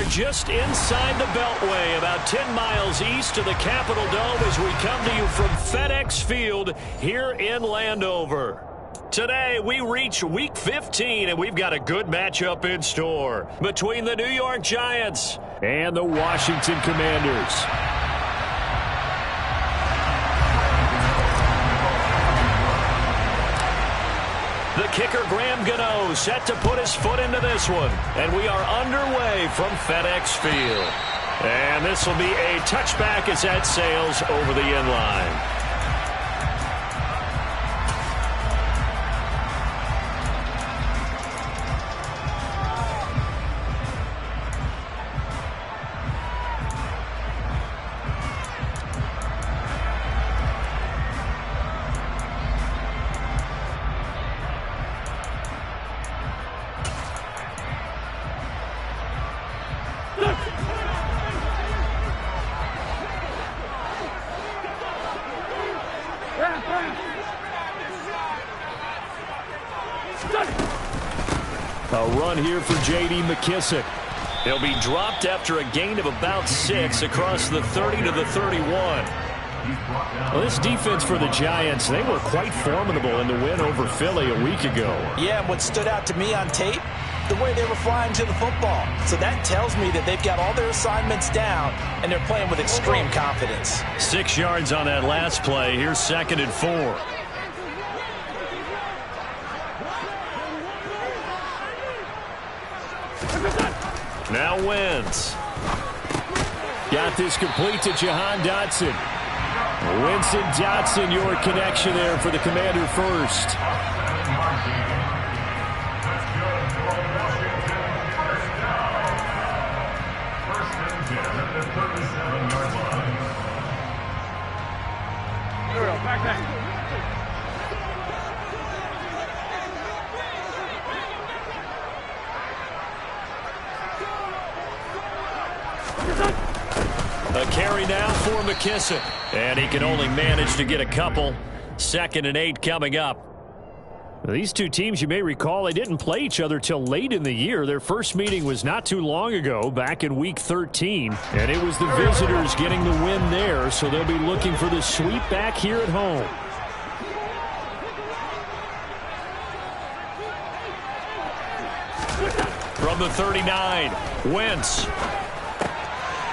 just inside the Beltway, about 10 miles east of the Capitol Dome as we come to you from FedEx Field here in Landover. Today, we reach Week 15, and we've got a good matchup in store between the New York Giants and the Washington Commanders. The kicker, Graham Gano, set to put his foot into this one. And we are underway from FedEx Field. And this will be a touchback as that sails over the end line. A run here for J.D. McKissick. He'll be dropped after a gain of about 6 across the 30 to the 31. Well, this defense for the Giants, they were quite formidable in the win over Philly a week ago. Yeah, and what stood out to me on tape, the way they were flying to the football. So that tells me that they've got all their assignments down, and they're playing with extreme confidence. 6 yards on that last play. Here's 2nd and 4. Now Wentz. Got this complete to Jahan Dotson. Winston Dotson, your connection there for the Commander first. Back. A carry now for McKissick. And he can only manage to get a couple. 2nd and 8 coming up. These two teams, you may recall, they didn't play each other till late in the year. Their first meeting was not too long ago, back in Week 13. And it was the visitors getting the win there, so they'll be looking for the sweep back here at home. From the 39, Wentz.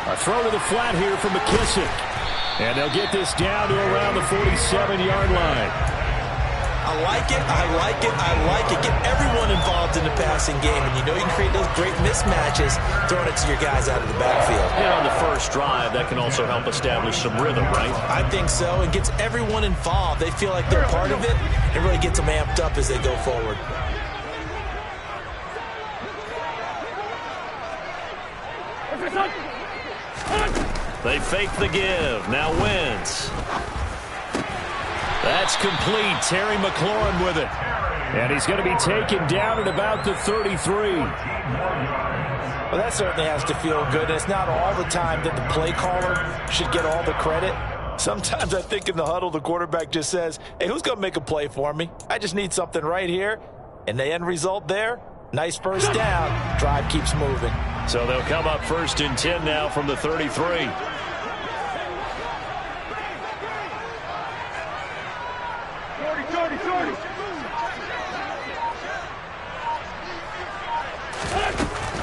A throw to the flat here from McKissick. And they'll get this down to around the 47-yard line. I like it, I like it, I like it. Get everyone involved in the passing game. And you know you can create those great mismatches throwing it to your guys out of the backfield. And on the first drive, that can also help establish some rhythm, right? I think so. It gets everyone involved. They feel like they're part of it. It really gets them amped up as they go forward. They fake the give. Now Wentz. That's complete. Terry McLaurin with it. And he's going to be taken down at about the 33. Well, that certainly has to feel good. It's not all the time that the play caller should get all the credit. Sometimes I think in the huddle, the quarterback just says, hey, who's going to make a play for me? I just need something right here. And the end result there, nice first down. Drive keeps moving. So they'll come up 1st and 10 now from the 33.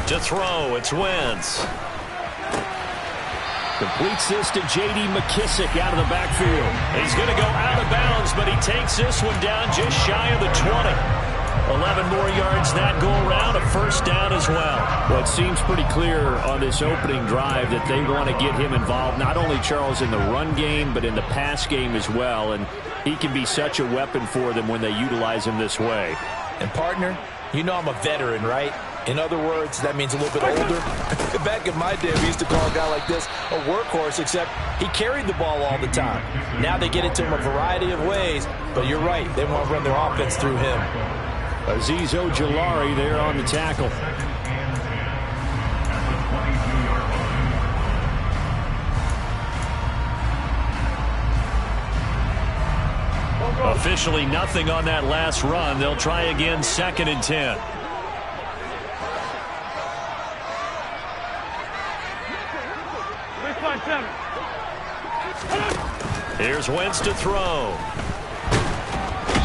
To throw, it's Wentz. Completes this to J.D. McKissick out of the backfield. He's going to go out of bounds, but he takes this one down just shy of the 20. 11 more yards that go around, a 1st down as well. Well, it seems pretty clear on this opening drive that they want to get him involved, not only, Charles, in the run game, but in the pass game as well. And he can be such a weapon for them when they utilize him this way. And, partner, you know I'm a veteran, right? In other words, that means a little bit older. Back in my day, we used to call a guy like this a workhorse, except he carried the ball all the time. Now they get it to him a variety of ways, but you're right. They want to run their offense through him. Azeez Ojulari there on the tackle. Officially nothing on that last run. They'll try again, 2nd and 10. Here's Wentz to throw.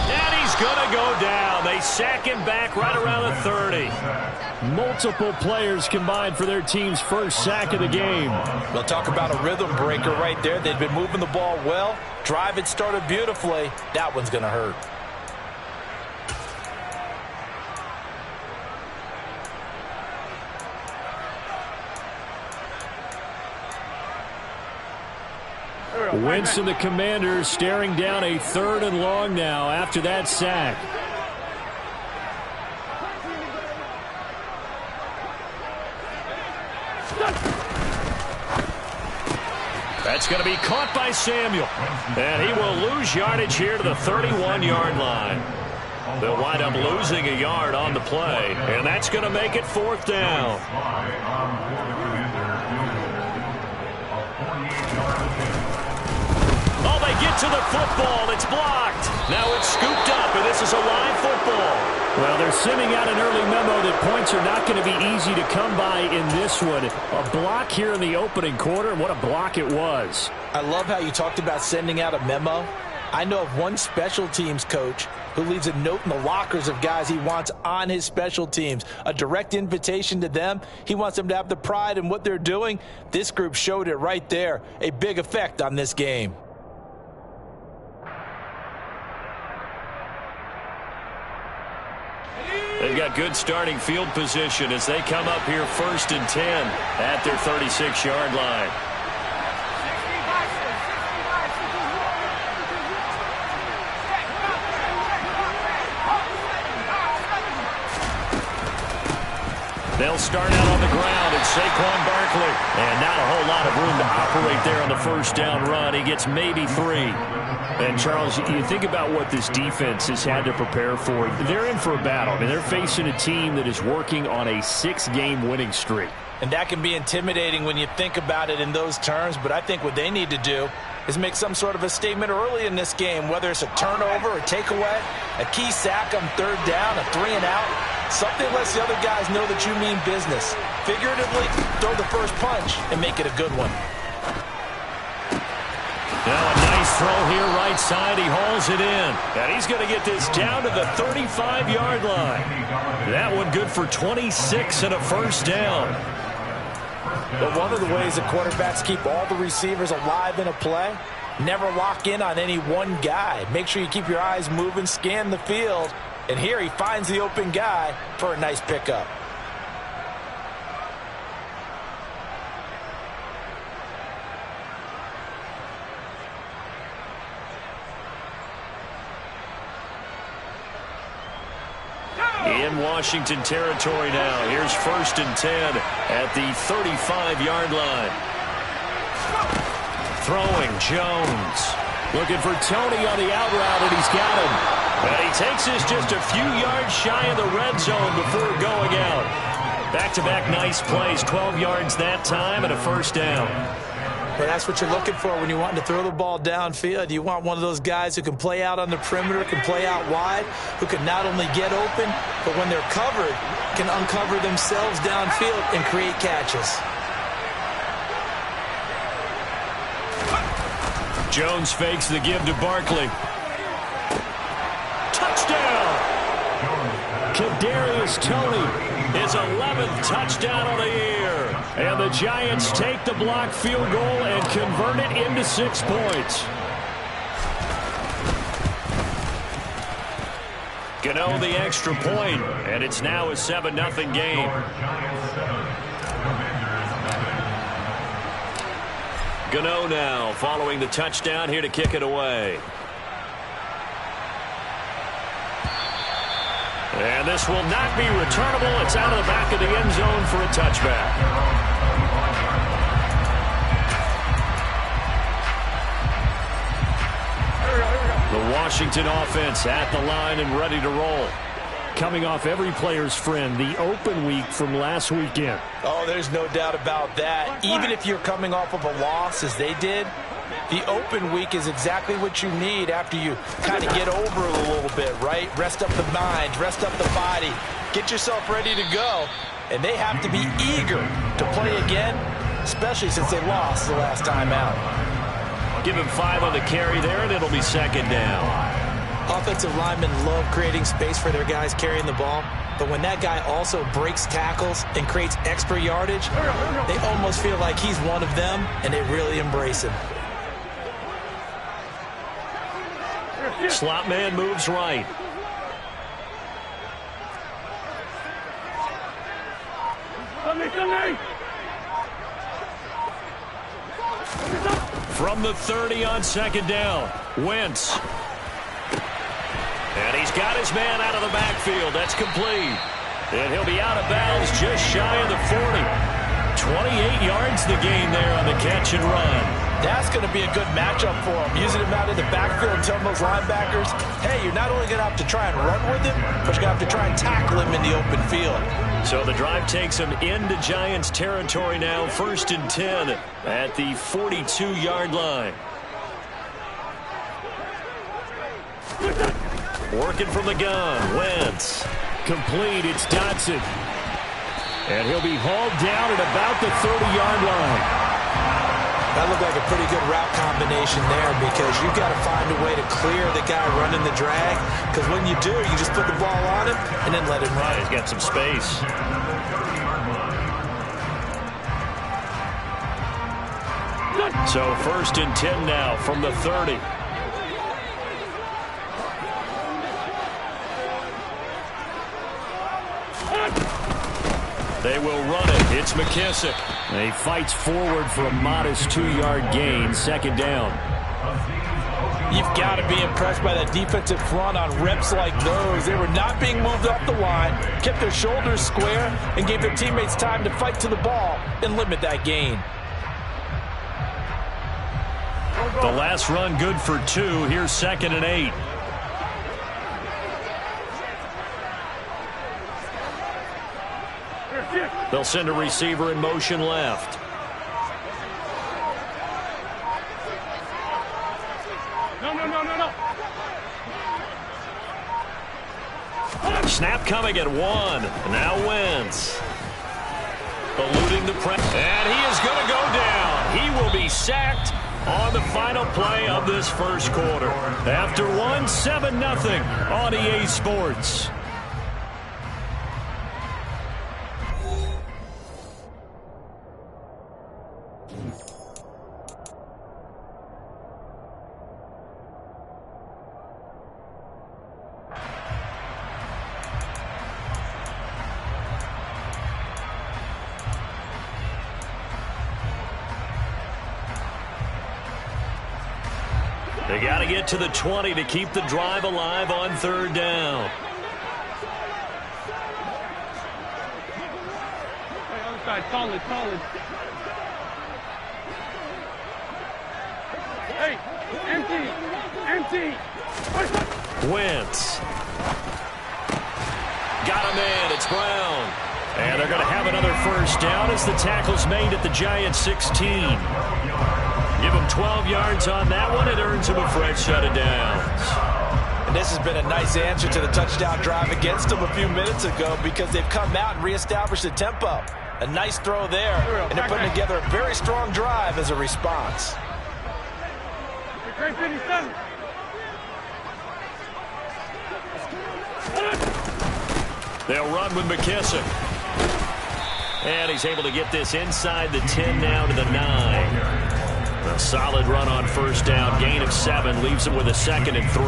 And he's going to go down. They sack him back right around the 30. Multiple players combined for their team's first sack of the game. We'll talk about a rhythm breaker right there. They've been moving the ball well. Drive had started beautifully. That one's going to hurt. Wentz and the Commanders staring down a 3rd and long now after that sack. That's going to be caught by Samuel. And he will lose yardage here to the 31-yard line. They'll wind up losing a yard on the play, and that's going to make it 4th down. Oh, they get to the football. It's blocked. Now it's scooped up, and this is a live football. Well, they're sending out an early memo that points are not going to be easy to come by in this one. A block here in the opening quarter, and what a block it was. I love how you talked about sending out a memo. I know of one special teams coach who leaves a note in the lockers of guys he wants on his special teams. A direct invitation to them. He wants them to have the pride in what they're doing. This group showed it right there. A big effect on this game. They've got good starting field position as they come up here 1st and 10 at their 36-yard line. They'll start out on the ground. It's Saquon Barkley. And not a whole lot of room to operate there on the 1st down run. He gets maybe 3. And, Charles, you think about what this defense has had to prepare for. They're in for a battle. I mean, they're facing a team that is working on a 6-game winning streak. And that can be intimidating when you think about it in those terms. But I think what they need to do is make some sort of a statement early in this game, whether it's a turnover, a takeaway, a key sack on 3rd down, a 3-and-out. Something lets the other guys know that you mean business. Figuratively, throw the first punch and make it a good one. Now a nice throw here right side. He hauls it in. And he's going to get this down to the 35-yard line. That one good for 26 and a 1st down. But one of the ways that quarterbacks keep all the receivers alive in a play, never lock in on any one guy. Make sure you keep your eyes moving, scan the field. And here he finds the open guy for a nice pickup. In Washington territory now. Here's 1st and 10 at the 35-yard line. Throwing Jones. Looking for Tony on the out route, and he's got him. And he takes this just a few yards shy of the red zone before going out. Back-to-back nice plays. 12 yards that time and a 1st down. Well, that's what you're looking for when you're wanting to throw the ball downfield. You want one of those guys who can play out on the perimeter, can play out wide, who can not only get open, but when they're covered, can uncover themselves downfield and create catches. Jones fakes the give to Barkley. Touchdown! Kadarius Toney, his 11th touchdown of the year. And the Giants take the block field goal and convert it into 6 points. Gano the extra point, and it's now a 7-0 game. Gano now following the touchdown here to kick it away. And this will not be returnable. It's out of the back of the end zone for a touchback. The Washington offense at the line and ready to roll. Coming off every player's friend, the open week from last weekend. Oh, there's no doubt about that. Even if you're coming off of a loss, as they did, the open week is exactly what you need after you kind of get over it a little bit, right? Rest up the mind, rest up the body, get yourself ready to go. And they have to be eager to play again, especially since they lost the last time out. Give him 5 on the carry there, and it'll be second down. Offensive linemen love creating space for their guys carrying the ball, but when that guy also breaks tackles and creates extra yardage, they almost feel like he's one of them, and they really embrace him. Slot man moves right. From the 30 on second down, Wentz. And he's got his man out of the backfield. That's complete. And he'll be out of bounds just shy of the 40. 28 yards the gain there on the catch and run. That's going to be a good matchup for him. Using him out in the backfield and telling those linebackers, hey, you're not only going to have to try and run with him, but you're going to have to try and tackle him in the open field. So the drive takes him into Giants territory now. 1st and 10 at the 42-yard line. Working from the gun, Wentz. Complete, it's Dotson. And he'll be hauled down at about the 30-yard line. That looked like a pretty good route combination there because you've got to find a way to clear the guy running the drag, because when you do, you just put the ball on him and then let him run. He's got some space. So 1st and 10 now from the 30. They will run it. It's McKissick. He fights forward for a modest 2-yard gain. Second down. You've got to be impressed by that defensive front on reps like those. They were not being moved off the line, kept their shoulders square, and gave their teammates time to fight to the ball and limit that gain. The last run good for 2. Here's 2nd and 8. They'll send a receiver in motion left. No. Snap coming at 1. Now Wentz. Eluding the press. And he is going to go down. He will be sacked on the final play of this first quarter. After 7-0 on EA Sports. They got to get to the 20 to keep the drive alive on 3rd down. Other side, solid. Hey, empty. Wentz. Got him in. It's Brown. And they're going to have another 1st down as the tackle's made at the Giants 16. Give him 12 yards on that one. It earns him a fresh set of downs. And this has been a nice answer to the touchdown drive against them a few minutes ago because they've come out and reestablished the tempo. A nice throw there, and they're putting together a very strong drive as a response. They'll run with McKissick. And he's able to get this inside the 10 now to the 9. A solid run on 1st down. Gain of 7 leaves him with a 2nd and 3.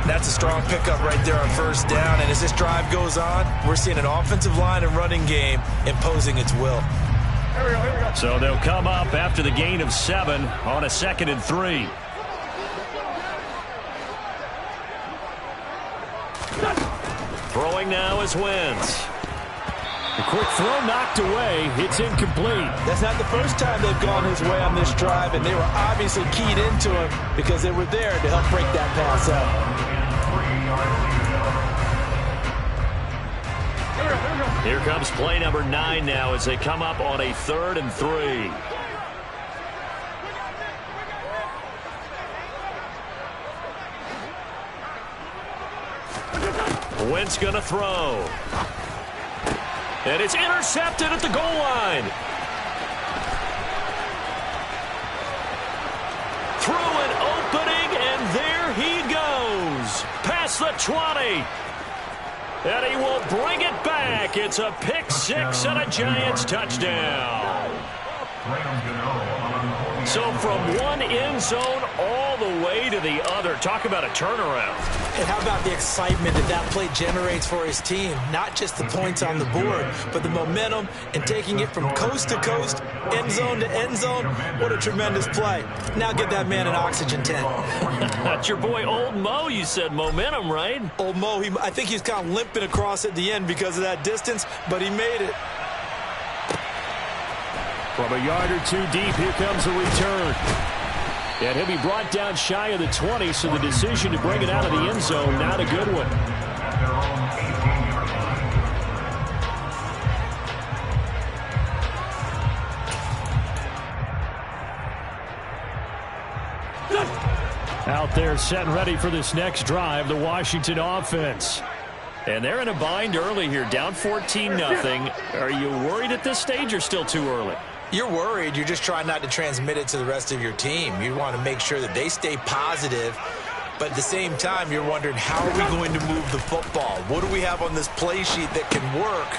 That's a strong pickup right there on 1st down. And as this drive goes on, we're seeing an offensive line and running game imposing its will. Here we go. So they'll come up after the gain of 7 on a 2nd and 3. Throwing now is Wentz. A quick throw knocked away. It's incomplete. That's not the first time they've gone his way on this drive, and they were obviously keyed into him because they were there to help break that pass up. Here comes play number 9 now as they come up on a 3rd and 3. Wentz going to throw. And it's intercepted at the goal line. Threw the 20. And he will bring it back. It's a pick six and a Giants touchdown. So from one end zone all the way to the other. Talk about a turnaround. And how about the excitement that play generates for his team? Not just the points on the board, but the momentum and taking it from coast to coast, end zone to end zone. What a tremendous play. Now get that man an oxygen tent. That's your boy Old Mo. You said momentum, right? Old Mo, I think he's kind of limping across at the end because of that distance, but he made it. From a yard or two deep, here comes a return. And he'll be brought down shy of the 20, so the decision to bring it out of the end zone, not a good one. Out there set and ready for this next drive, the Washington offense. And they're in a bind early here, down 14-0. Are you worried at this stage or still too early? You're worried. You're just trying not to transmit it to the rest of your team. You want to make sure that they stay positive, but at the same time, you're wondering, how are we going to move the football? What do we have on this play sheet that can work?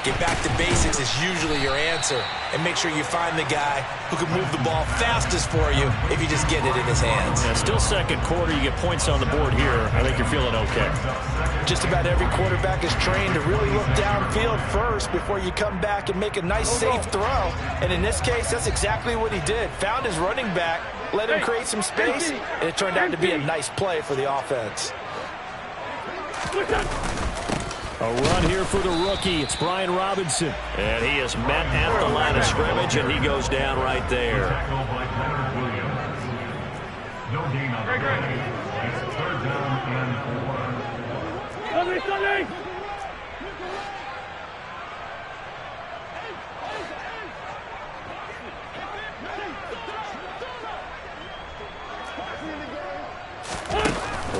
Get back to basics is usually your answer, and make sure you find the guy who can move the ball fastest for you if you just get it in his hands. Yeah, still second quarter. You get points on the board here. I think you're feeling okay. Just about every quarterback is trained to really look downfield first before you come back and make a nice, safe throw. And in this case, that's exactly what he did. Found his running back, let him create some space, and it turned out to be a nice play for the offense. A run here for the rookie. It's Brian Robinson. And he is met at the line of scrimmage, and he goes down right there.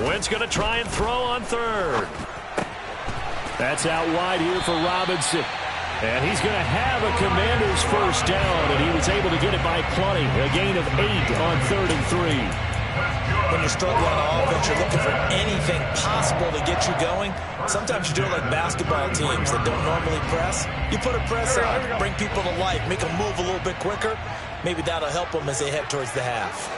Wentz going to try and throw on third. That's out wide here for Robinson. And he's going to have a Commander's first down, and he was able to get it by plenty. A gain of 8 on 3rd and 3. When you're struggling on offense, you're looking for anything possible to get you going. Sometimes you do it like basketball teams that don't normally press. You put a press on, bring people to life, make them move a little bit quicker. Maybe that'll help them as they head towards the half.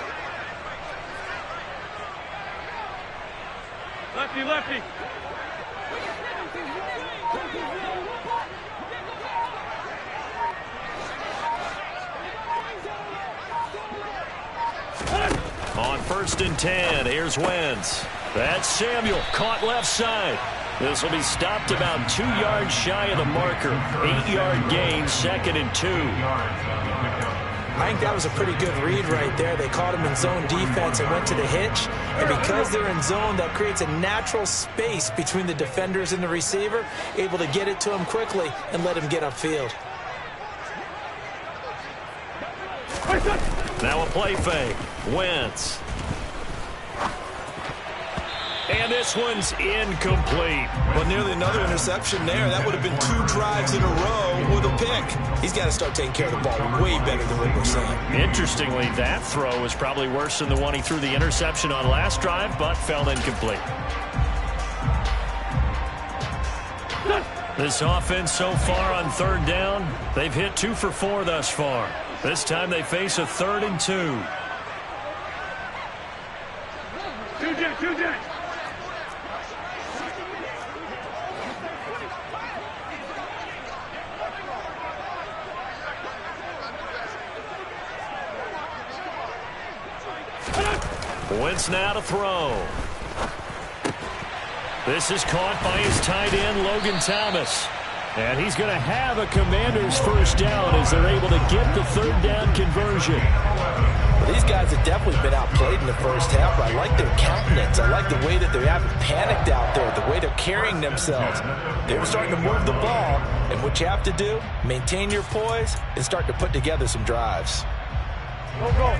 Lefty, lefty. On 1st and 10, here's Wentz. That's Samuel, caught left side. This will be stopped about 2 yards shy of the marker. 8-yard gain, 2nd and 2. I think that was a pretty good read right there. They caught him in zone defense and went to the hitch. And because they're in zone, that creates a natural space between the defenders and the receiver, able to get it to him quickly and let him get upfield. Now a play fake. Wentz. And this one's incomplete. Well, nearly another interception there. That would have been 2 drives in a row with a pick. He's got to start taking care of the ball way better than what we're seeing. Interestingly, that throw was probably worse than the one he threw the interception on last drive, but fell incomplete. This offense so far on 3rd down, they've hit 2 for 4 thus far. This time they face a 3rd and 2. Two jet. Wentz now to throw. This is caught by his tight end, Logan Thomas. And he's going to have a Commander's first down as they're able to get the 3rd down conversion. Well, these guys have definitely been outplayed in the first half, but I like their countenance. I like the way that they haven't panicked out there, the way they're carrying themselves. They're starting to move the ball, and what you have to do, maintain your poise and start to put together some drives.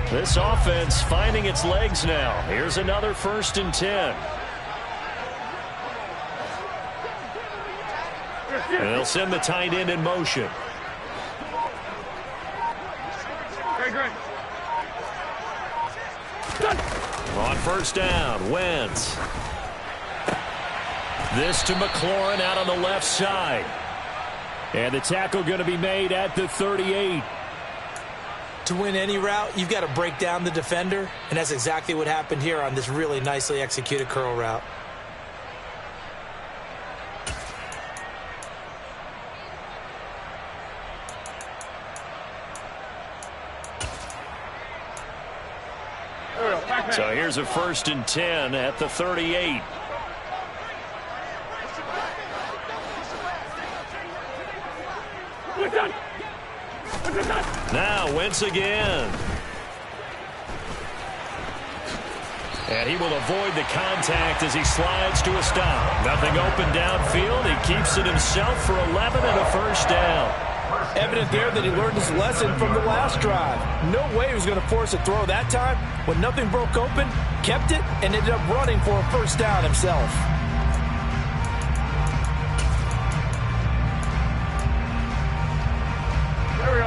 This offense finding its legs now. Here's another 1st and 10. And they'll send the tight end in motion. Great. On 1st down, Wentz. This to McLaurin out on the left side. And the tackle going to be made at the 38. To win any route, you've got to break down the defender, and that's exactly what happened here on this really nicely executed curl route. So here's a 1st and 10 at the 38. Now Wentz again. And he will avoid the contact as he slides to a stop. Nothing open downfield. He keeps it himself for 11 and a 1st down. Evident there that he learned his lesson from the last drive. No way he was going to force a throw that time. When nothing broke open, kept it, and ended up running for a 1st down himself. Here we go.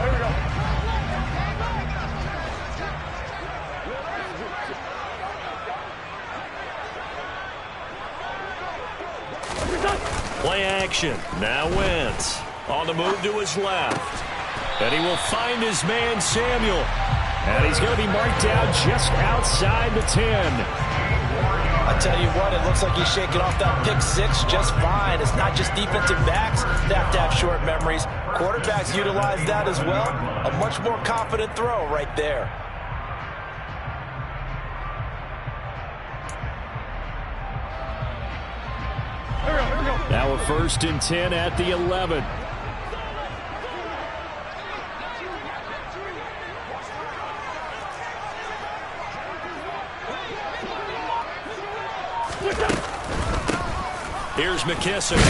Play action. Now Wentz. On the move to his left. And he will find his man, Samuel. And he's going to be marked down just outside the 10. I tell you what, it looks like he's shaking off that pick 6 just fine. It's not just defensive backs that have to have short memories. Quarterbacks utilize that as well. A much more confident throw right there. Now a 1st and 10 at the 11. Here's McKissick.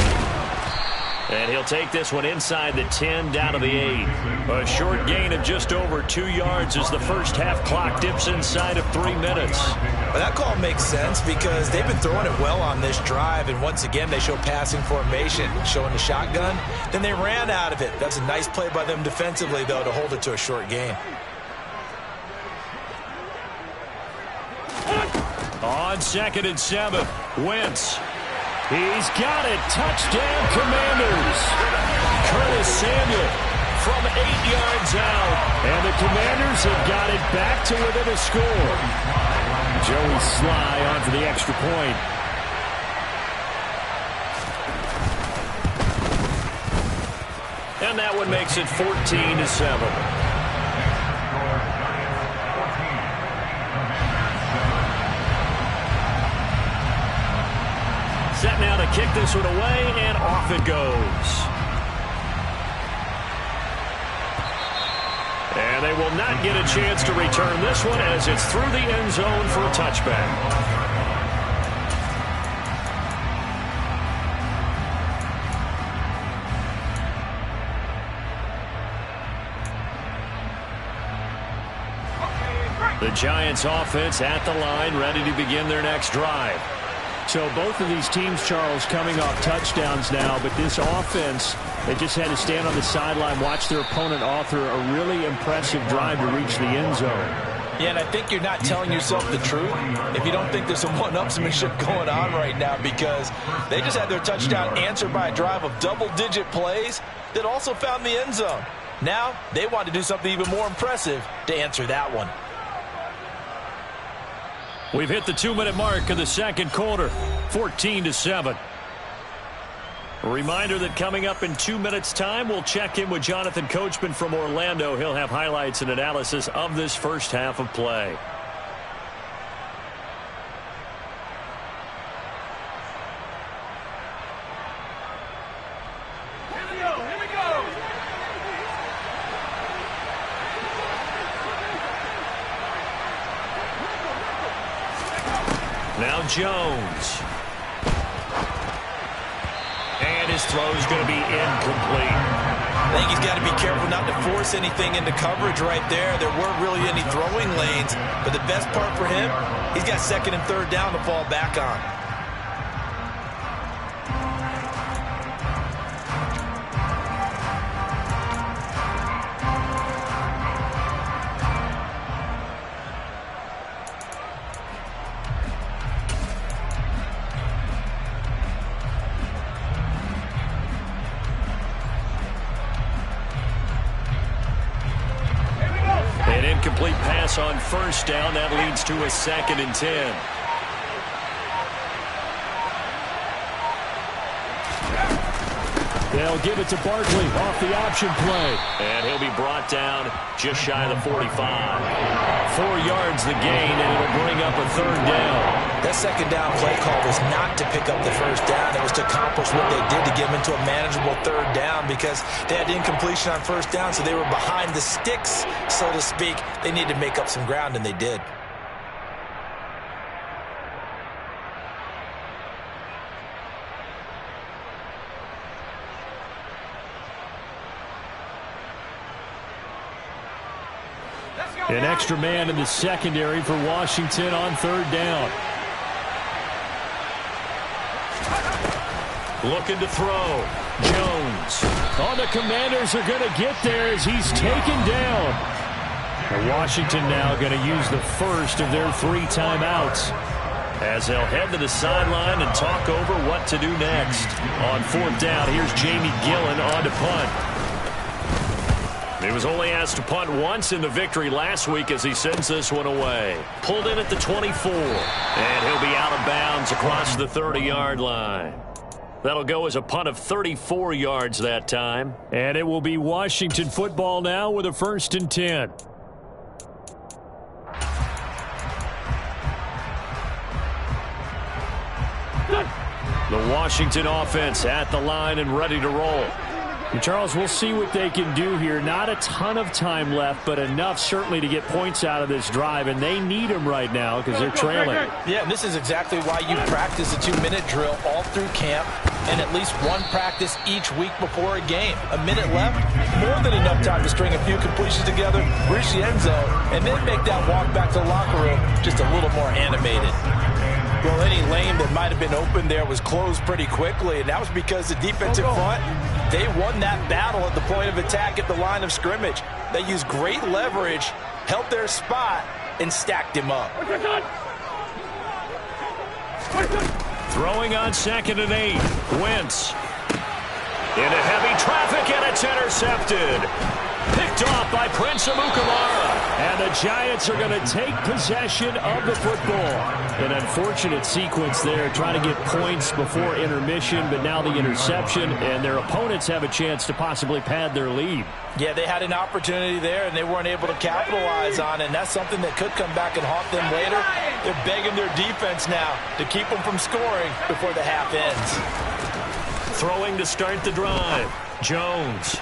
And he'll take this one inside the 10 down to the 8. A short gain of just over 2 yards as the 1st half clock dips inside of 3 minutes. Well, that call makes sense because they've been throwing it well on this drive, and once again they show passing formation, showing the shotgun. Then they ran out of it. That's a nice play by them defensively, though, to hold it to a short gain. On 2nd and 7, Wentz. He's got it. Touchdown, Commanders. Curtis Samuel from 8 yards out. And the Commanders have got it back to within a score. Joey Sly on for the extra point. And that one makes it 14-7. Set now to kick this one away, and off it goes. And they will not get a chance to return this one as it's through the end zone for a touchback. The Giants offense at the line, ready to begin their next drive. So both of these teams, Charles, coming off touchdowns now, but this offense, they just had to stand on the sideline, watch their opponent author a really impressive drive to reach the end zone. Yeah, and I think you're not telling yourself the truth if you don't think there's some one-upsmanship going on right now, because they just had their touchdown answered by a drive of double-digit plays that also found the end zone. Now they want to do something even more impressive to answer that one. We've hit the 2-minute mark of the second quarter, 14-7. A reminder that coming up in 2 minutes' time, we'll check in with Jonathan Coachman from Orlando. He'll have highlights and analysis of this first half of play. Now Jones. And his throw is going to be incomplete. I think he's got to be careful not to force anything into coverage right there. There weren't really any throwing lanes, but the best part for him, he's got 2nd and 3rd down to fall back on. incomplete pass on first down. That leads to a 2nd and 10. They'll give it to Barkley off the option play. And he'll be brought down just shy of the 45. 4 yards the gain, and it'll bring up a 3rd down. That 2nd down play call was not to pick up the 1st down. It was to accomplish what they did to get them into a manageable 3rd down because they had incompletion on 1st down, so they were behind the sticks, so to speak. They needed to make up some ground, and they did. An extra man in the secondary for Washington on 3rd down. Looking to throw. Jones. Oh, the Commanders are going to get there as he's taken down. And Washington now going to use the first of their 3 timeouts as they'll head to the sideline and talk over what to do next. On 4th down, here's Jamie Gillen on to punt. He was only asked to punt once in the victory last week as he sends this one away. Pulled in at the 24. And he'll be out of bounds across the 30-yard line. That'll go as a punt of 34 yards that time. And it will be Washington football now with a 1st and 10. The Washington offense at the line and ready to roll. Charles, we'll see what they can do here. Not a ton of time left, but enough certainly to get points out of this drive, and they need them right now because they're trailing. Yeah, and this is exactly why you practice a 2-minute drill all through camp and at least one practice each week before a game. A minute left, more than enough time to string a few completions together, reach the end zone, and then make that walk back to the locker room just a little more animated. Well, any lane that might have been open there was closed pretty quickly, and that was because the defensive front, they won that battle at the point of attack at the line of scrimmage. They used great leverage, held their spot, and stacked him up. Throwing on 2nd and 8. Wentz. Into heavy traffic, and it's intercepted. Picked off by Prince Amukamara. And the Giants are going to take possession of the football. An unfortunate sequence there, trying to get points before intermission, but now the interception, and their opponents have a chance to possibly pad their lead. Yeah, they had an opportunity there, and they weren't able to capitalize on it, and that's something that could come back and haunt them later. They're begging their defense now to keep them from scoring before the half ends. Throwing to start the drive. Jones.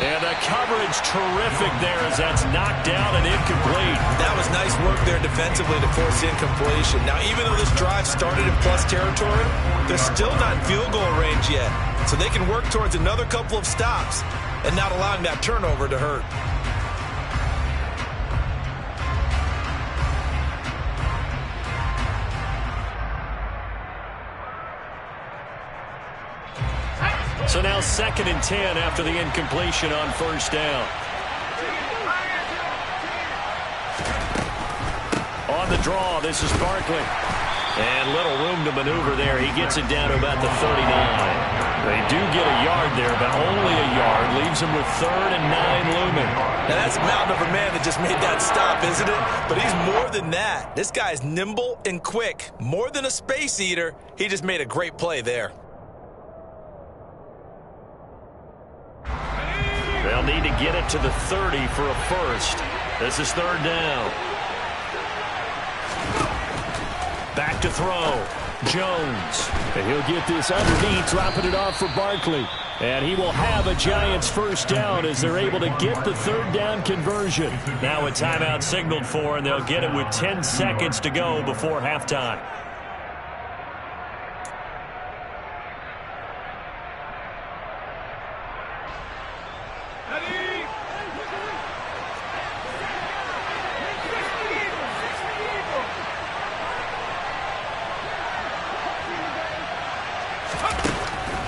And the coverage terrific there as that's knocked down and incomplete. That was nice work there defensively to force incompletion. Now, even though this drive started in plus territory, they're still not in field goal range yet. So they can work towards another couple of stops and not allowing that turnover to hurt. So now 2nd and 10 after the incompletion on 1st down. On the draw, this is Barkley. And little room to maneuver there. He gets it down to about the 39. They do get a yard there, but only a yard. Leaves him with 3rd and 9 looming. Now that's a mountain of a man that just made that stop, isn't it? But he's more than that. This guy's nimble and quick. More than a space eater. He just made a great play there. They'll need to get it to the 30 for a first. This is 3rd down. Back to throw. Jones. And he'll get this underneath, dropping it off for Barkley. And he will have a Giants 1st down as they're able to get the 3rd down conversion. Now a timeout signaled for, and they'll get it with 10 seconds to go before halftime.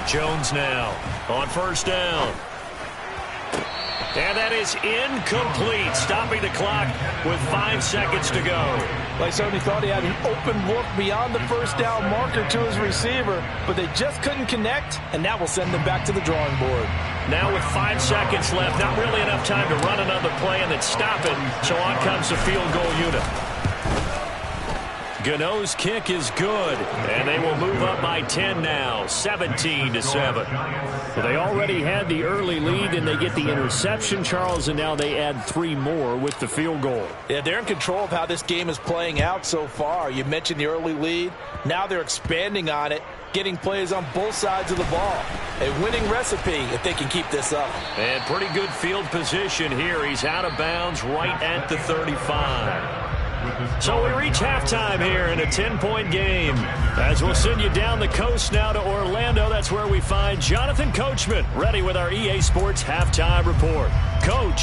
Jones now on 1st down. And that is incomplete, stopping the clock with 5 seconds to go. Well, he certainly thought he had an open look beyond the first down marker to his receiver, but they just couldn't connect, and that will send them back to the drawing board. Now with 5 seconds left, not really enough time to run another play and then stop it, so on comes the field goal unit. Gano's kick is good, and they will move up by 10 now, 17-7. Well, they already had the early lead, and they get the interception, Charles, and now they add 3 more with the field goal. Yeah, they're in control of how this game is playing out so far. You mentioned the early lead. Now they're expanding on it, getting plays on both sides of the ball. A winning recipe if they can keep this up. And pretty good field position here. He's out of bounds right at the 35. So we reach halftime here in a 10-point game. As we'll send you down the coast now to Orlando, that's where we find Jonathan Coachman, ready with our EA Sports Halftime Report. Coach.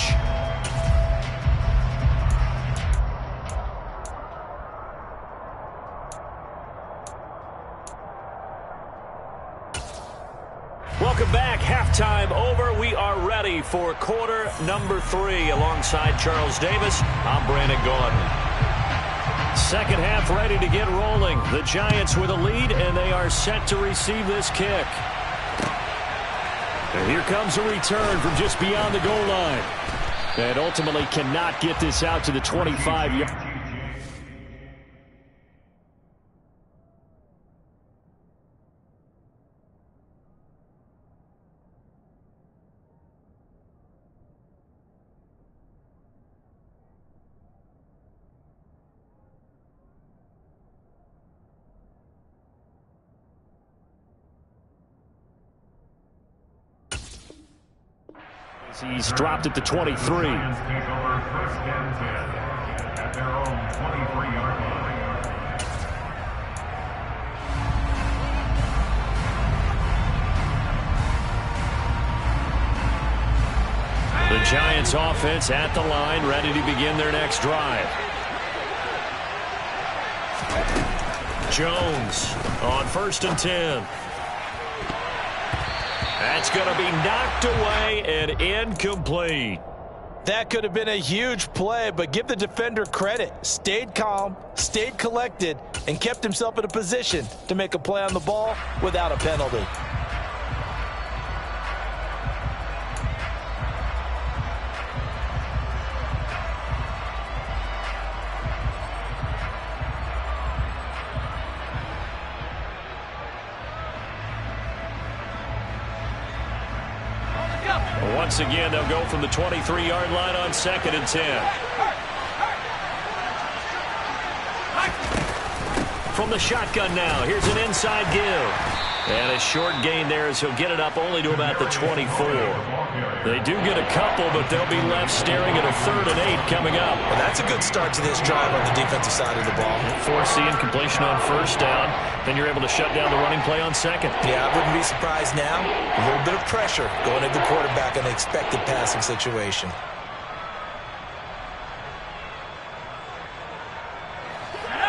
Welcome back. Halftime over. We are ready for quarter number 3. Alongside Charles Davis, I'm Brandon Gaudin. Second half ready to get rolling. The Giants with a lead, and they are set to receive this kick. And here comes a return from just beyond the goal line. And ultimately cannot get this out to the 25-yard. He's dropped at the 23. Take over 1st and 10 at their own 23-yard line. The Giants offense at the line, ready to begin their next drive. Jones on 1st and 10. That's going to be knocked away and incomplete. That could have been a huge play, but give the defender credit. Stayed calm, stayed collected, and kept himself in a position to make a play on the ball without a penalty. Once again, they'll go from the 23-yard line on 2nd and 10. From the shotgun now, here's an inside give. And a short gain there as he'll get it up only to about the 24. They do get a couple, but they'll be left staring at a 3rd and 8 coming up. Well, that's a good start to this drive on the defensive side of the ball. Forcing completion on 1st down. Then you're able to shut down the running play on 2nd. Yeah, I wouldn't be surprised now. A little bit of pressure going at the quarterback in an expected passing situation.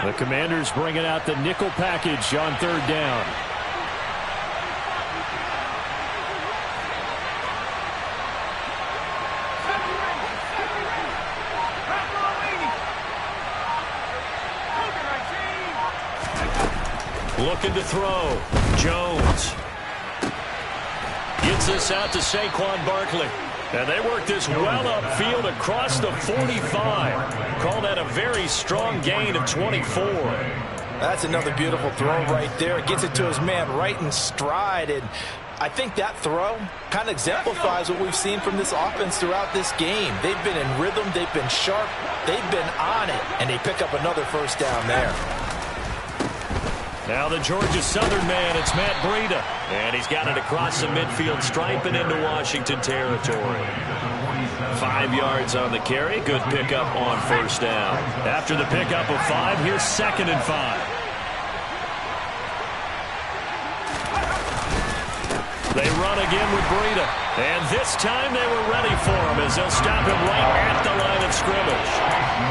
The Commanders bringing out the nickel package on 3rd down. Looking to throw. Jones gets this out to Saquon Barkley. And they work this well upfield across the 45. Call that a very strong gain of 24. That's another beautiful throw right there. Gets it to his man right in stride. And I think that throw kind of exemplifies what we've seen from this offense throughout this game. They've been in rhythm. They've been sharp. They've been on it. And they pick up another 1st down there. Now the Georgia Southern man, it's Matt Breida. And he's got it across the midfield stripe and into Washington territory. 5 yards on the carry. Good pickup on 1st down. After the pickup of 5, here's 2nd and 5. They run again with Breida. And this time they were ready for him as they'll stop him right at the line of scrimmage.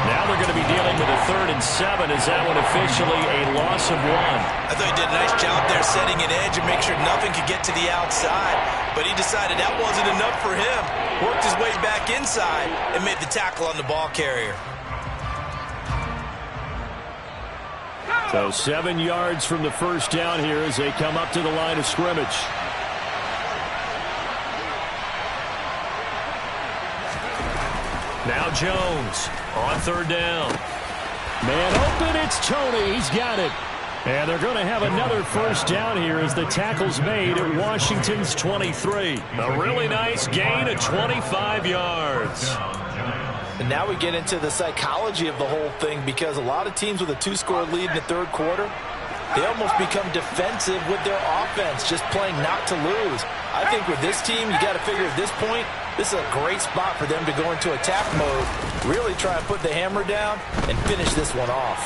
Now they're going to be dealing with a 3rd and 7. Is that one officially a loss of 1? I thought he did a nice job there setting an edge and make sure nothing could get to the outside. But he decided that wasn't enough for him. Worked his way back inside and made the tackle on the ball carrier. So 7 yards from the first down here as they come up to the line of scrimmage. Now Jones on third down. Man open, it's Tony. He's got it. And they're going to have another first down here as the tackle's made at Washington's 23. A really nice gain of 25 yards. And now we get into the psychology of the whole thing, because a lot of teams with a 2-score lead in the third quarter, they almost become defensive with their offense, just playing not to lose. I think with this team, you got to figure at this point, this is a great spot for them to go into attack mode, really try and put the hammer down and finish this one off.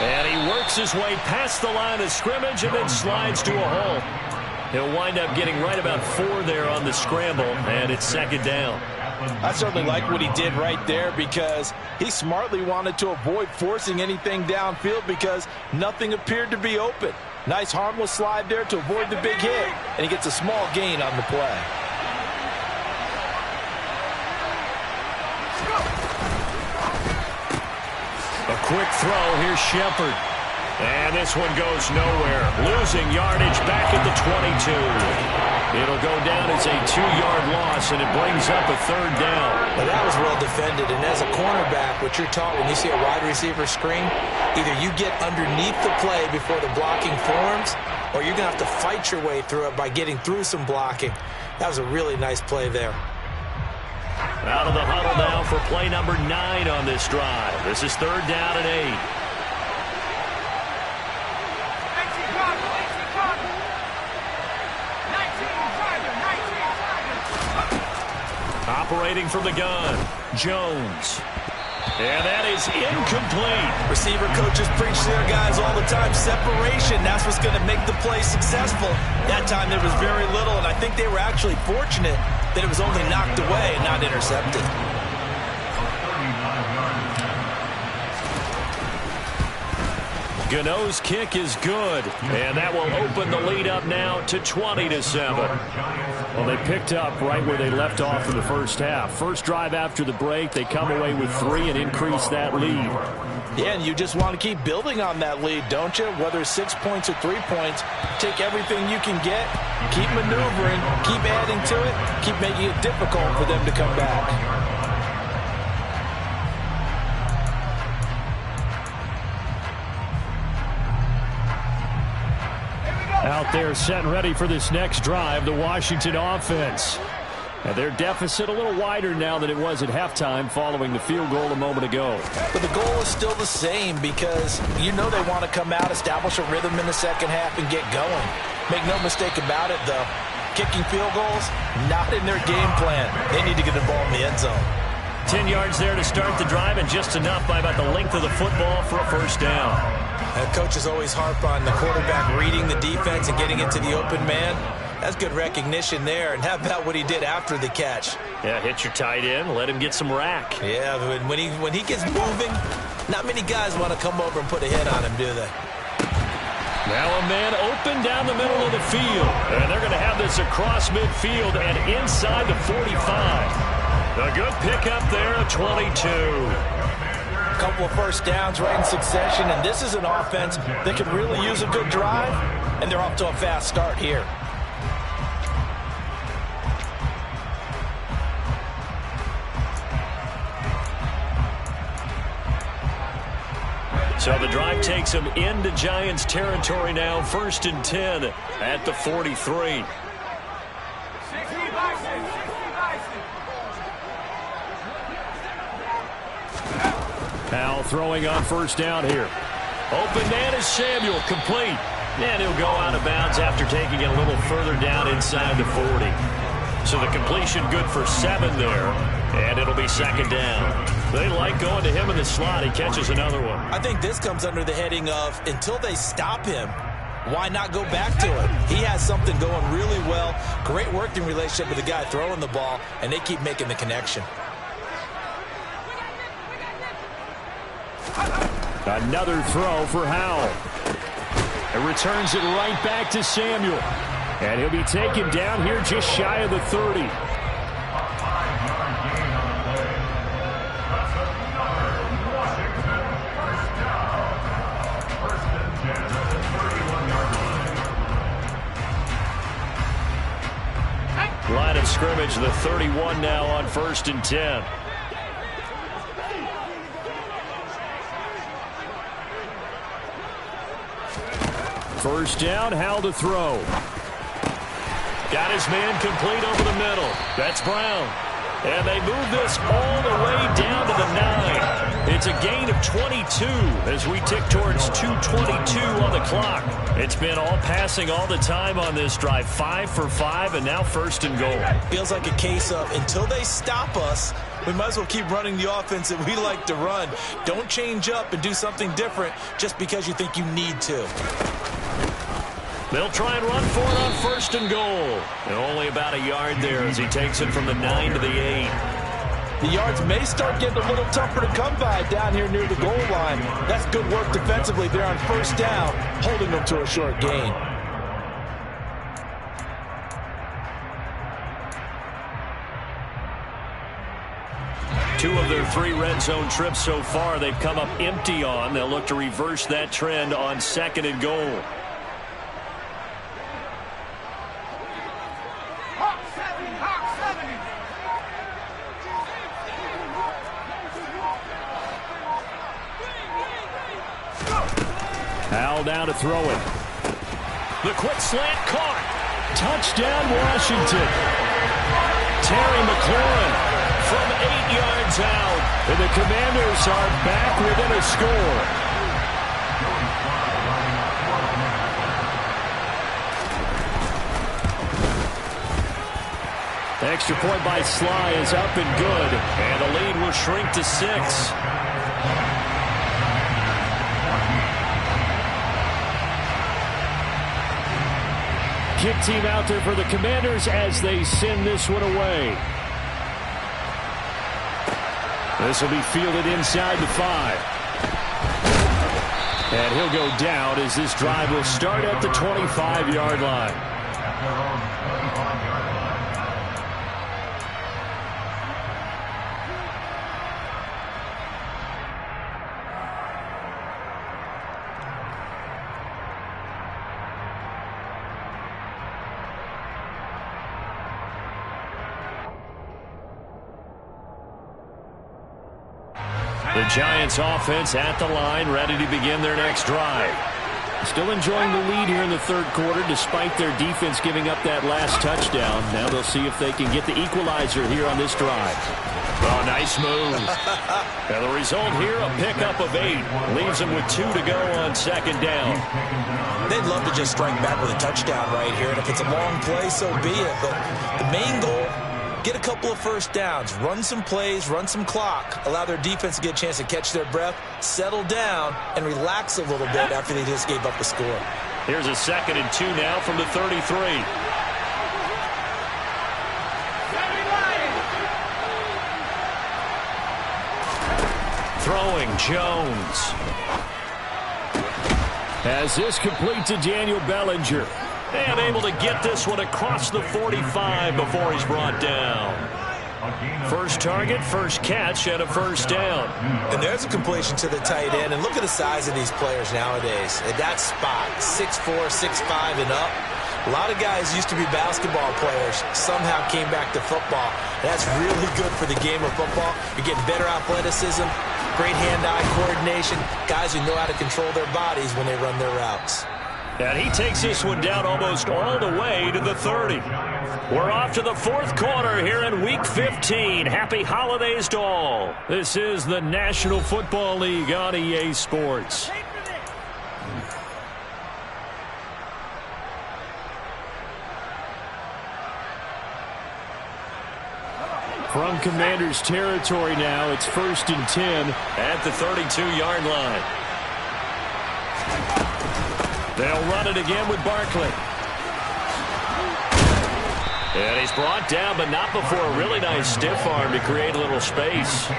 And he works his way past the line of scrimmage and then slides to a hole. He'll wind up getting right about 4 there on the scramble, and it's second down. I certainly like what he did right there, because he smartly wanted to avoid forcing anything downfield because nothing appeared to be open. Nice harmless slide there to avoid the big hit, and he gets a small gain on the play. A quick throw. Here's Shepard. And this one goes nowhere. Losing yardage back at the 22. It'll go down as a 2-yard loss, and it brings up a third down. Well, that was well defended, and as a cornerback, what you're taught when you see a wide receiver screen, either you get underneath the play before the blocking forms, or you're going to have to fight your way through it by getting through some blocking. That was a really nice play there. Out of the huddle now for play number 9 on this drive. This is third down and 8. Operating from the gun, Jones. And that is incomplete. Receiver coaches preach to their guys all the time. Separation, that's what's going to make the play successful. That time there was very little, and I think they were actually fortunate that it was only knocked away and not intercepted. Gano's kick is good, and that will open the lead up now to 20-7. Well, they picked up right where they left off in the first half. First drive after the break, they come away with 3 and increase that lead. Yeah, and you just want to keep building on that lead, don't you? Whether it's 6 points or 3 points, take everything you can get, keep maneuvering, keep adding to it, keep making it difficult for them to come back. Out there set and ready for this next drive, the Washington offense. And their deficit a little wider now than it was at halftime following the field goal a moment ago. But the goal is still the same, because you know they want to come out, establish a rhythm in the second half, and get going. Make no mistake about it, though. Kicking field goals, not in their game plan. They need to get the ball in the end zone. 10 yards there to start the drive, and just enough by about the length of the football for a first down. Coaches always harp on the quarterback reading the defense and getting into the open man. That's good recognition there. And how about what he did after the catch? Yeah, hit your tight end, let him get some rack. Yeah, but when he gets moving, not many guys want to come over and put a hit on him, do they? Now a man open down the middle of the field. And they're going to have this across midfield and inside the 45. A good pickup there at 22. Couple of first downs right in succession, and this is an offense that could really use a good drive, and they're off to a fast start here. So the drive takes them into Giants territory now, 1st and 10 at the 43. Powell throwing on first down here. Open man is Samuel, complete. And he'll go out of bounds after taking it a little further down inside the 40. So the completion good for 7 there, and it'll be second down. They like going to him in the slot. He catches another one. I think this comes under the heading of, until they stop him, why not go back to it? He has something going really well. Great working relationship with the guy throwing the ball, and they keep making the connection. Another throw for Howell. It returns it right back to Samuel. And he'll be taken down here just shy of the 30. scrimmage, the 31 now on 1st and 10. First down, Howell to throw. Got his man complete over the middle. That's Brown. And they move this all the way down to the 9. It's a gain of 22 as we tick towards 2:22 on the clock. It's been all passing all the time on this drive. 5 for 5, and now 1st and goal. Feels like a case of until they stop us, we might as well keep running the offense that we like to run. Don't change up and do something different just because you think you need to. They'll try and run for it on 1st and goal. And only about a yard there as he takes it from the 9 to the 8. The yards may start getting a little tougher to come by down here near the goal line. That's good work defensively there on 1st down, holding them to a short gain. Two of their 3 red zone trips so far they've come up empty on. They'll look to reverse that trend on 2nd and goal. Howell down to throw it. The quick slant caught. Touchdown, Washington. Terry McLaurin from 8 yards out. And the Commanders are back within a score. Extra point by Sly is up and good. And the lead will shrink to 6. Kick team out there for the Commanders as they send this one away. This will be fielded inside the 5. And he'll go down as this drive will start at the 25-yard line. The Giants offense at the line, ready to begin their next drive. Still enjoying the lead here in the 3rd quarter despite their defense giving up that last touchdown. Now they'll see if they can get the equalizer here on this drive. Oh, nice move. And the result here, a pickup of 8. Leaves them with 2 to go on 2nd down. They'd love to just strike back with a touchdown right here. And if it's a long play, so be it. But the main goal, get a couple of 1st downs, run some plays, run some clock, allow their defense to get a chance to catch their breath, settle down, and relax a little bit after they just gave up a score. Here's a 2nd and 2 now from the 33. Throwing Jones. As this complete to Daniel Bellinger. And able to get this one across the 45 before he's brought down. First target, first catch, and a 1st down. And there's a completion to the tight end. And look at the size of these players nowadays. At that spot, 6'4", 6'5", and up. A lot of guys used to be basketball players, somehow came back to football. That's really good for the game of football. You're getting better athleticism, great hand-eye coordination, guys who know how to control their bodies when they run their routes. And he takes this one down almost all the way to the 30. We're off to the 4th quarter here in Week 15. Happy holidays to all. This is the National Football League on EA Sports. From Commanders territory now, it's 1st and 10 at the 32-yard line. They'll run it again with Barkley. And he's brought down, but not before a really nice stiff arm to create a little space.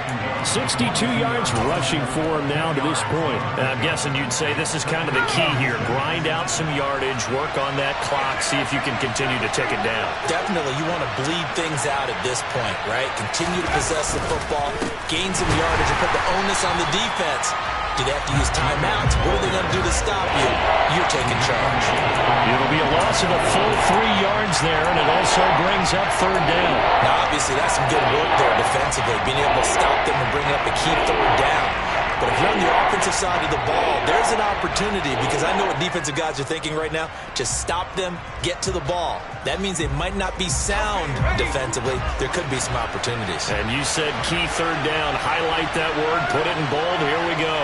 62 yards rushing for him now to this point. And I'm guessing you'd say this is kind of the key here. Grind out some yardage, work on that clock, see if you can continue to tick it down. Definitely, you want to bleed things out at this point, right? Continue to possess the football, gain some yardage, and put the onus on the defense. Do they have to use timeouts? What are they going to do to stop you? you're taking charge. It'll be a loss of a full 3 yards there, and it also brings up third down. Now, obviously, that's some good work there defensively, being able to stop them and bring up a key third down. But if you're on the offensive side of the ball, there's an opportunity, because I know what defensive guys are thinking right now. Just stop them, get to the ball. That means they might not be sound defensively. There could be some opportunities. And you said key third down. Highlight that word, put it in bold. Here we go.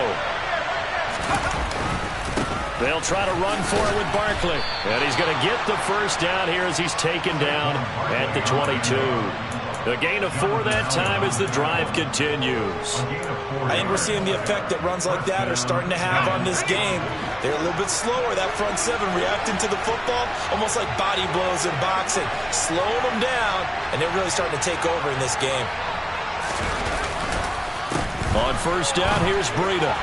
They'll try to run for it with Barkley. And he's going to get the first down here as he's taken down at the 22. A gain of 4 that time as the drive continues. I think we're seeing the effect that runs like that are starting to have on this game. They're a little bit slower, that front seven, reacting to the football, almost like body blows in boxing, slowing them down, and they're really starting to take over in this game. On first down, here's Breida.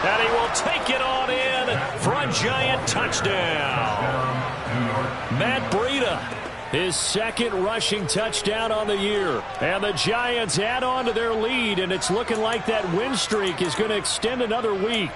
And he will take it on in for a giant touchdown. Matt Breida, his second rushing touchdown on the year. And the Giants add on to their lead, and it's looking like that win streak is going to extend another week.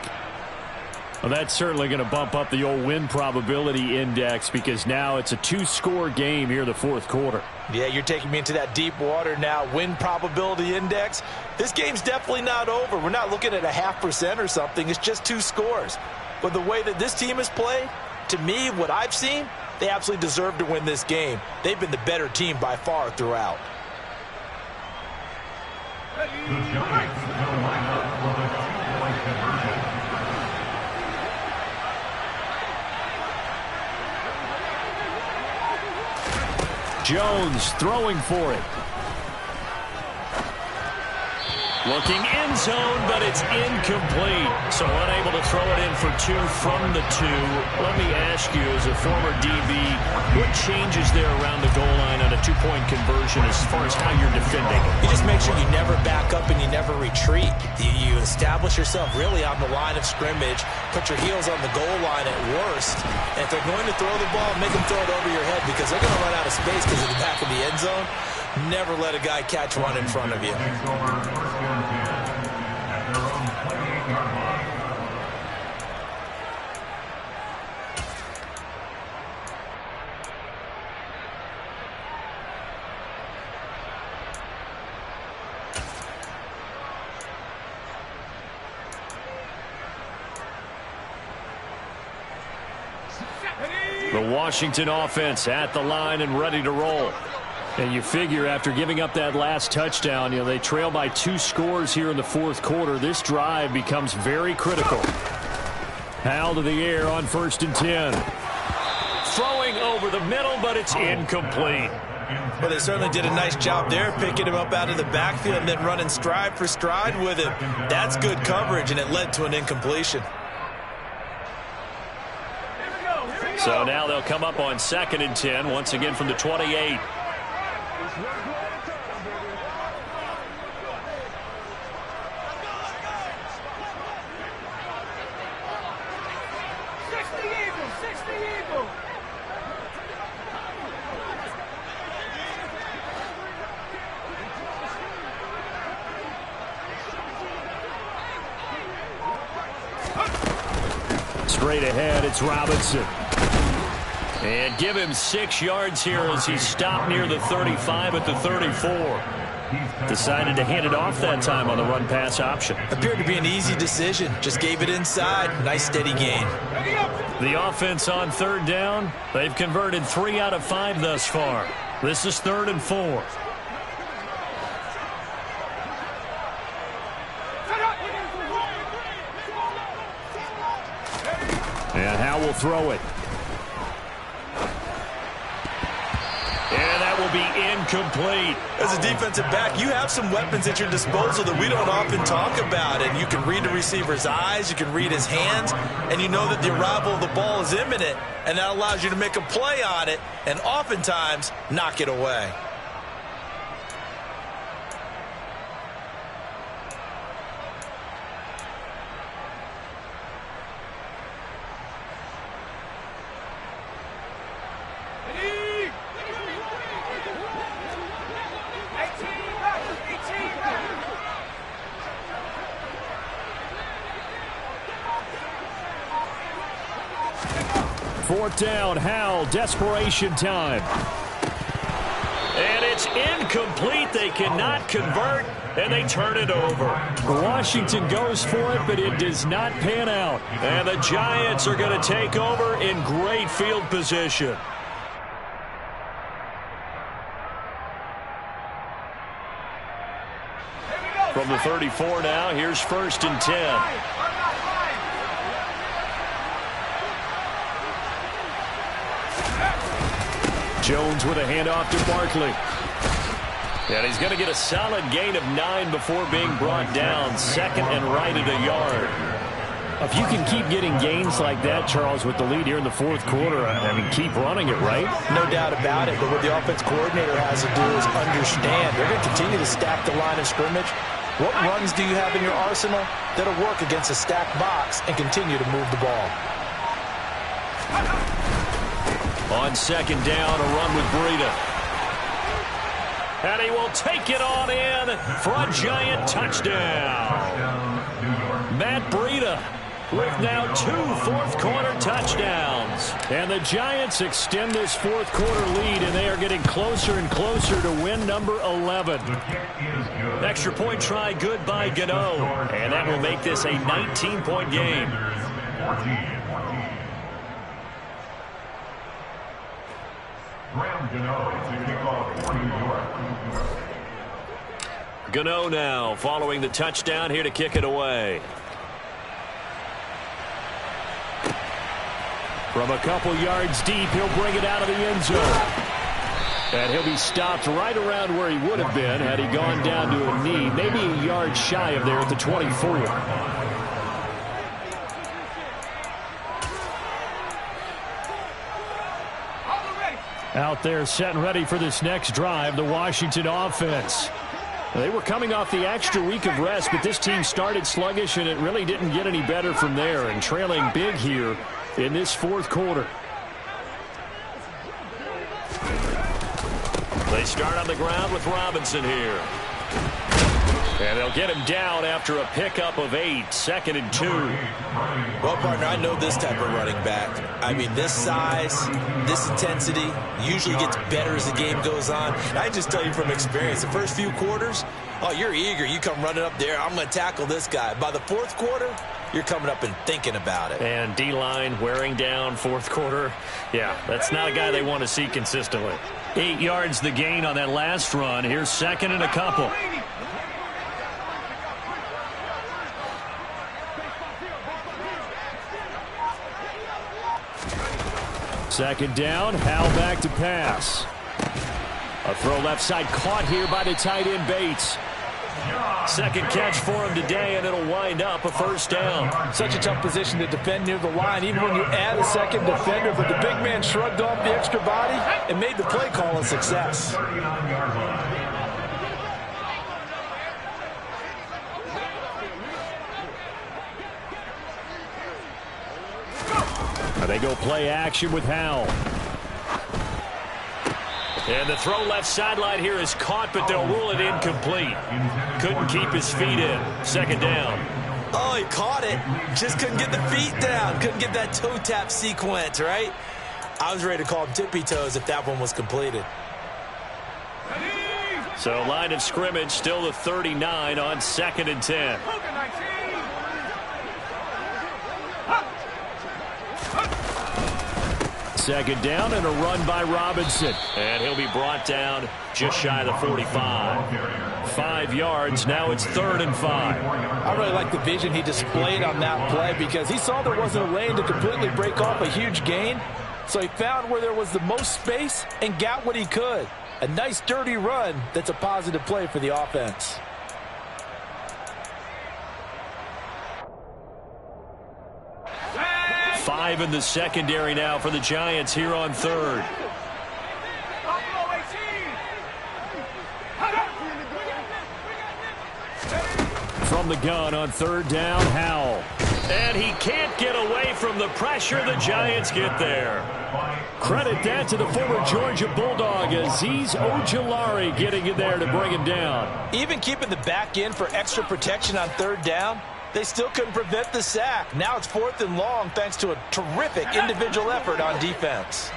Well, that's certainly going to bump up the old win probability index, because now it's a 2-score game here in the fourth quarter. Yeah, you're taking me into that deep water now. Win probability index. This game's definitely not over. We're not looking at a 0.5% or something. It's just 2 scores. But the way that this team has played, to me, what I've seen, they absolutely deserve to win this game. They've been the better team by far throughout. The Giants will line up for the 2-point conversion. Jones throwing for it. Looking end zone, but it's incomplete. So unable to throw it in for 2 from the 2. Let me ask you, as a former DB, what changes there around the goal line on a 2-point conversion as far as how you're defending? You just make sure you never back up and you never retreat. You establish yourself really on the line of scrimmage, put your heels on the goal line at worst, and if they're going to throw the ball, make them throw it over your head, because they're going to run out of space because of the back of the end zone. Never let a guy catch one in front of you. The Washington offense at the line and ready to roll. And you figure after giving up that last touchdown, they trail by 2 scores here in the fourth quarter. This drive becomes very critical. Howell to the air on 1st and 10. Throwing over the middle, but it's incomplete. Well, they certainly did a nice job there, picking him up out of the backfield and then running stride for stride with him. That's good coverage, and it led to an incompletion. So now they'll come up on 2nd and 10, once again from the 28. Straight ahead, it's Robinson. And give him 6 yards here as he stopped near the 35 at the 34. Decided to hand it off that time on the run-pass option. Appeared to be an easy decision. Just gave it inside. Nice steady gain. The offense on 3rd down. They've converted 3 out of 5 thus far. This is 3rd and 4. And Howell will throw it. And that will be incomplete. As a defensive back, you have some weapons at your disposal that we don't often talk about. And you can read the receiver's eyes, you can read his hands, and you know that the arrival of the ball is imminent. And that allows you to make a play on it and oftentimes knock it away. 4th down, Howell, desperation time. And it's incomplete. They cannot convert, and they turn it over. Washington goes for it, but it does not pan out. And the Giants are going to take over in great field position. From the 34 now, here's 1st and 10. Jones with a handoff to Barkley. And he's going to get a solid gain of 9 before being brought down. 2nd and right at a yard. If you can keep getting gains like that, Charles, with the lead here in the 4th quarter, I mean, keep running it, right? No doubt about it. But what the offense coordinator has to do is understand they're going to continue to stack the line of scrimmage. What runs do you have in your arsenal that'll work against a stacked box and continue to move the ball? On 2nd down, a run with Breida. And he will take it on in for a Giant touchdown. Matt Breida with now 2 4th-quarter touchdowns. And the Giants extend this 4th-quarter lead, and they are getting closer and closer to win number 11. Extra point try good by Gano. And that will make this a 19-point game. Gano now following the touchdown here to kick it away. From a couple yards deep, he'll bring it out of the end zone. And he'll be stopped right around where he would have been had he gone down to a knee, maybe a yard shy of there at the 24. Out there set and ready for this next drive, the Washington offense. They were coming off the extra week of rest, but this team started sluggish, and it really didn't get any better from there, and trailing big here in this 4th quarter. They start on the ground with Robinson here. And they'll get him down after a pickup of 8, 2nd and 2. Well, partner, I know this type of running back. I mean, this size, this intensity usually gets better as the game goes on. And I just tell you from experience, the first few quarters, oh, you're eager. You come running up there, I'm going to tackle this guy. By the 4th quarter, you're coming up and thinking about it. And D-line wearing down 4th quarter. Yeah, that's not a guy they want to see consistently. 8 yards the gain on that last run. Here's 2nd and a couple. 2nd down, Howell back to pass. A throw left side caught here by the tight end Bates. 2nd catch for him today, and it'll wind up a 1st down. Such a tough position to defend near the line, even when you add a 2nd defender, but the big man shrugged off the extra body and made the play call a success. They go play action with Howell. And the throw left sideline here is caught, but they'll rule it incomplete. Couldn't keep his feet in. 2nd down. Oh, he caught it. Just couldn't get the feet down. Couldn't get that toe tap sequence, right? I was ready to call him tippy toes if that one was completed. So line of scrimmage still the 39 on 2nd and 10. 2nd down and a run by Robinson. And he'll be brought down just shy of the 45. 5 yards. Now it's 3rd and 5. I really like the vision he displayed on that play because he saw there wasn't a lane to completely break off a huge gain. So he found where there was the most space and got what he could. A nice dirty run that's a positive play for the offense. Five in the secondary now for the Giants here on 3rd. From the gun on 3rd down, Howell. And he can't get away from the pressure. The Giants get there. Credit that to the former Georgia Bulldog, Azeez Ojulari getting in there to bring him down. Even keeping the back end for extra protection on 3rd down, They still couldn't prevent the sack. Now it's 4th and long thanks to a terrific individual effort on defense.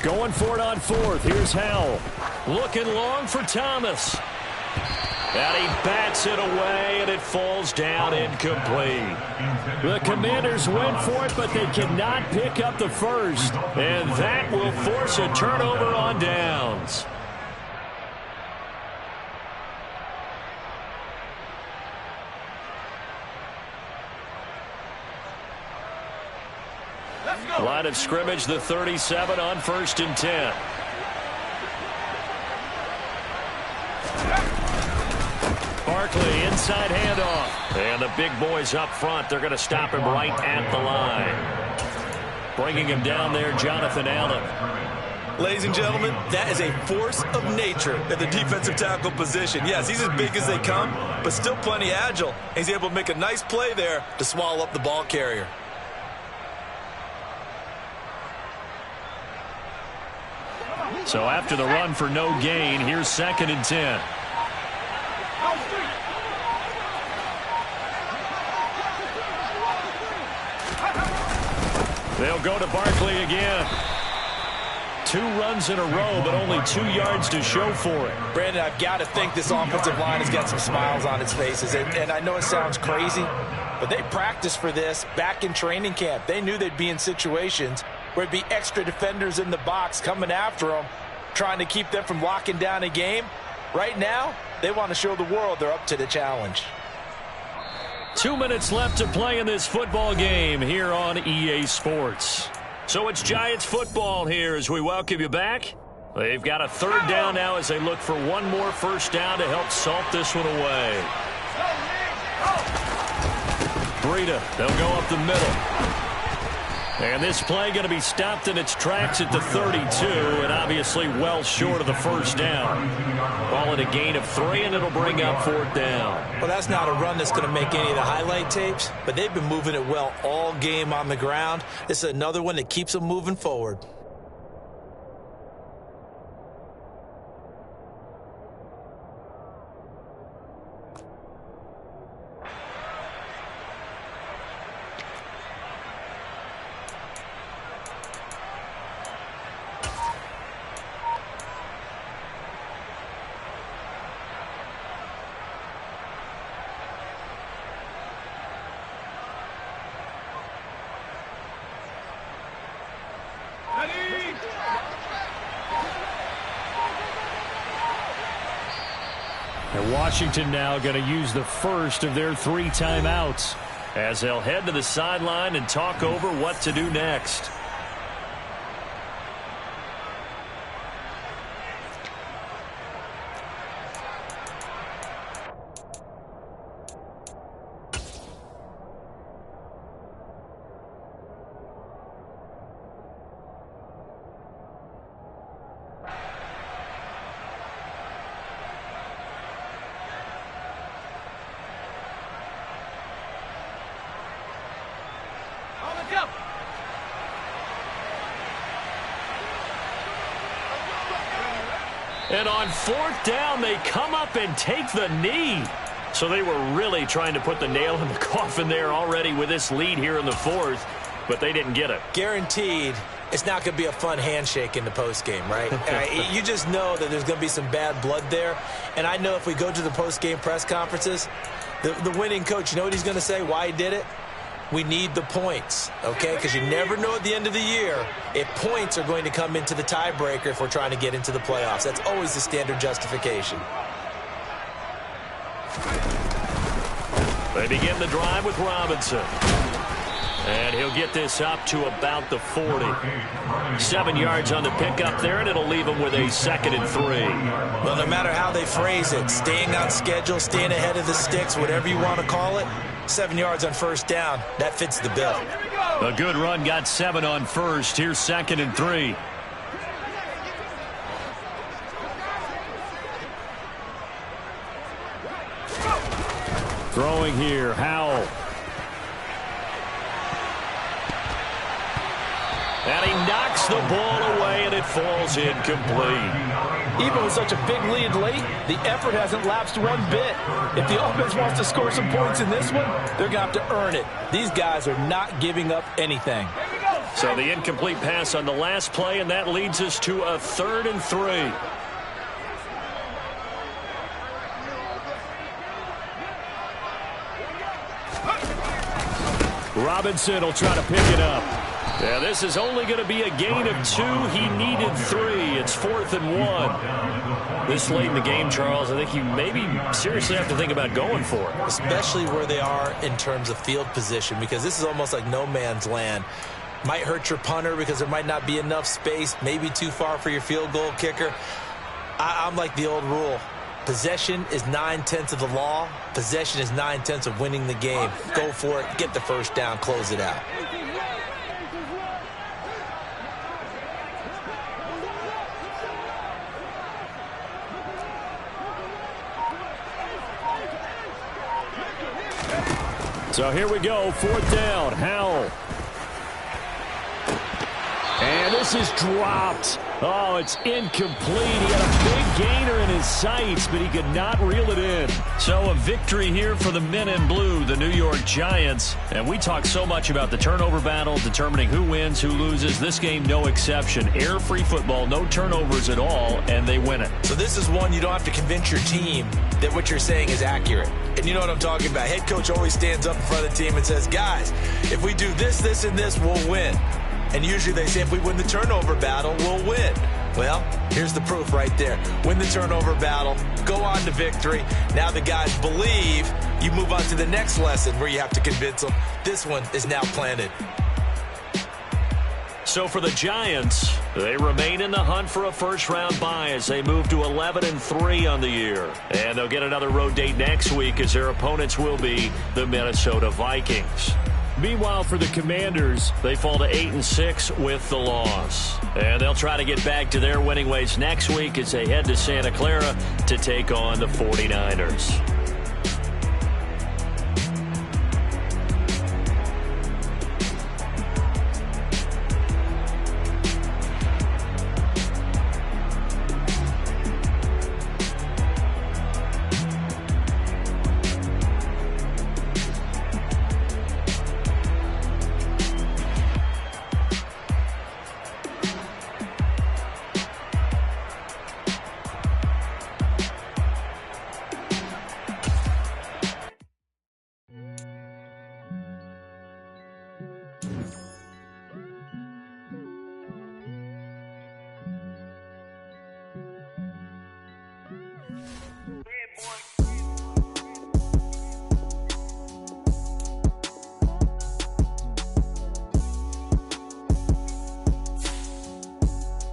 Going for it on 4th. Here's Howell. Looking long for Thomas. And he bats it away, and it falls down incomplete. The Commanders went for it, but they cannot pick up the first. And that will force a turnover on downs. Line of scrimmage, the 37 on 1st and 10. Barkley, inside handoff. And the big boys up front, they're going to stop him right at the line. Bringing him down there, Jonathan Allen. Ladies and gentlemen, that is a force of nature at the defensive tackle position. Yes, he's as big as they come, but still plenty agile. He's able to make a nice play there to swallow up the ball carrier. So after the run for no gain, here's 2nd and 10. They'll go to Barkley again. 2 runs in a row, but only 2 yards to show for it. Brandon, I've got to think this offensive line has got some smiles on its faces. And I know it sounds crazy, but they practiced for this back in training camp. They knew they'd be in situations where it'd be extra defenders in the box coming after them, trying to keep them from locking down a game. Right now, they want to show the world they're up to the challenge. 2 minutes left to play in this football game here on EA Sports. So it's Giants football here as we welcome you back. They've got a 3rd down now as they look for one more first down to help salt this one away. Breida, they'll go up the middle. And this play going to be stopped in its tracks at the 32, and obviously well short of the first down. Call it a gain of 3, and it'll bring up 4th down. Well, that's not a run that's going to make any of the highlight tapes, but they've been moving it well all game on the ground. This is another one that keeps them moving forward. And Washington now going to use the first of their 3 timeouts as they'll head to the sideline and talk over what to do next. And on 4th down, they come up and take the knee. So they were really trying to put the nail in the coffin there already with this lead here in the 4th, but they didn't get it. Guaranteed it's not going to be a fun handshake in the postgame, right? You just know that there's going to be some bad blood there. And I know if we go to the postgame press conferences, the winning coach, you know what he's going to say, why he did it? We need the points, okay? Because you never know at the end of the year if points are going to come into the tiebreaker if we're trying to get into the playoffs. That's always the standard justification. They begin the drive with Robinson. And he'll get this up to about the 40. 7 yards on the pickup there, and it'll leave him with a 2nd and 3. Well, no matter how they phrase it, staying on schedule, staying ahead of the sticks, whatever you want to call it, 7 yards on 1st down, that fits the bill. A good run got 7 on 1st. Here's 2nd and 3. Throwing here, Howell. And he knocks the ball away, and it falls incomplete. Even with such a big lead late, the effort hasn't lapsed one bit. If the offense wants to score some points in this one, they're going to have to earn it. These guys are not giving up anything. So the incomplete pass on the last play, and that leads us to a 3rd and 3. Robinson will try to pick it up. Yeah, this is only going to be a gain of 2. He needed 3. It's 4th and 1. This late in the game, Charles, I think you maybe seriously have to think about going for it. Especially where they are in terms of field position, because this is almost like no man's land. Might hurt your punter because there might not be enough space, maybe too far for your field goal kicker. I'm like the old rule. Possession is 9/10 of the law. Possession is 9/10 of winning the game. Go for it. Get the first down. Close it out. So here we go. 4th down. Howell. And this is dropped. Oh, it's incomplete. He had a big gainer in his sights, but he could not reel it in. So a victory here for the men in blue, the New York Giants. And we talk so much about the turnover battle, determining who wins, who loses. This game, no exception. Air-free football, no turnovers at all, and they win it. So this is one you don't have to convince your team that what you're saying is accurate. And you know what I'm talking about. Head coach always stands up in front of the team and says, guys, if we do this, this, and this, we'll win. And usually they say if we win the turnover battle, we'll win. Well, here's the proof right there. Win the turnover battle, go on to victory. Now the guys believe. You move on to the next lesson where you have to convince them. This one is now planted. So for the Giants, they remain in the hunt for a first-round bye as they move to 11 and 3 on the year. And they'll get another road date next week as their opponents will be the Minnesota Vikings. Meanwhile, for the Commanders, they fall to 8 and 6 with the loss. And they'll try to get back to their winning ways next week as they head to Santa Clara to take on the 49ers. Yeah, boy.